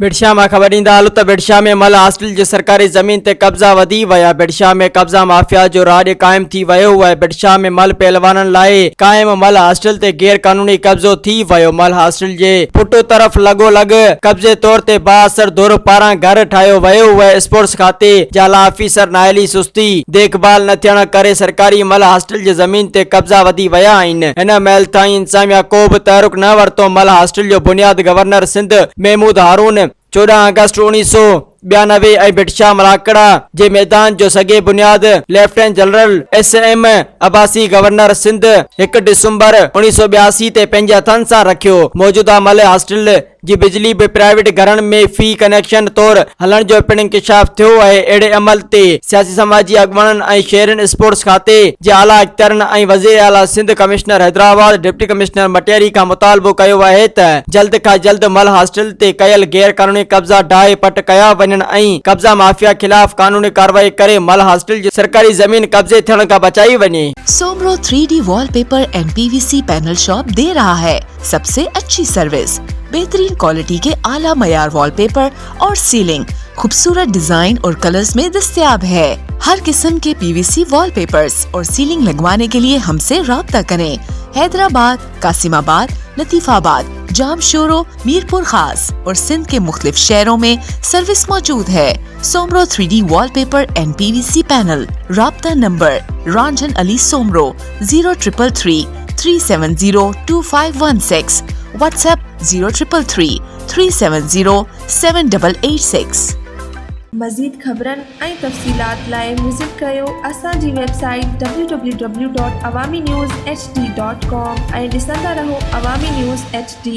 बिड़शा में ख़बर ॾींदा हलूं त बिड़शा में मल हॉस्टल जी सरकारी ज़मीन ते कब्ज़ा वधी विया। बिड़शा में कब्ज़ा माफ़िया जो राज क़ाइम थी वियो आहे। बिड़शा में मल पहलवाननि लाइ क़ाइम मल हॉस्टल ते गैर कानूनी कब्ज़ो थी वियो। मल हॉस्टल जे पुठो तरफ़ लॻोलॻ कब्ज़े तौर ते बाअसर दौर पारां घर ठाहियो वियो आहे। स्पोर्ट्स खाते जा आला ऑफिसर नाइली सुस्ती देखभाल न थियण करे सरकारी मल हॉस्टल जी ज़मीन ते कब्ज़ा वधी विया आहिनि। हिन महिल ताईं इंतज़ामिया को बि तहरुक न वरितो। मल हॉस्टल जो बुनियाद गवर्नर सिंध महमूद हारून 14 अगस्त 1992 ऐं बिड़शा मलाकड़ा जे मैदान जो सॻे बुनियाद lieutenant general SM Abbasi governor Sindh 1 दिसंबर 1982 ते पंहिंजे हथनि सां रखियो। मौजूदा मल हॉस्टल जी बिजली भी प्राइवेट घरनि में फी कनेक्शन तौर हलण जो पिणु इंकशाफ थियो आहे। अहिड़े अमल ते सियासी समाजी अॻुवाननि ऐं शहरनि स्पोर्ट्स खाते जे आला इख्तियारनि ऐं वज़ीर आला Sindh commissioner Hyderabad deputy commissioner Matiari खां मुतालबो कयो आहे त जल्द खां जल्द मल हॉस्टल ते कयल गैर कानूनी कब्ज़ा ढाहे पट कया वञनि ऐं कब्ज़ा माफिया खिलाफ कानूनी कार्रवाई करे मल हॉस्टल जी सरकारी ज़मीन कब्ज़े थियण खां बचाई वञे। Soomro 3D wallpaper and PVC panel shop दे रहा है सबसे अच्छी सर्विस, बेहतरीन क्वालिटी के आला मयार वॉलपेपर और सीलिंग खूबसूरत डिजाइन और कलर्स में दस्तयाब है। हर किस्म के PVC वॉलपेपर्स और सीलिंग लगवाने के लिए हमसे राब्ता करें। हैदराबाद, कासिमाबाद, लतीफाबाद, जामशोरो, मीरपुर खास और सिंध के मुख्तलिफ शहरों में सर्विस मौजूद है। Soomro 3D wallpaper and PVC panel. राब्ता नंबर रंजन अली सोमरो 0333 370 2516। WhatsApp 0333 370 7886। मज़ीद ख़बरनि ऐं तफ़सीलात लाइ विज़िट कयो असांजी वेबसाइट www.awamiNewsHD.com ऐं ॾिसंदा रहो अवामी न्यूज़ HD।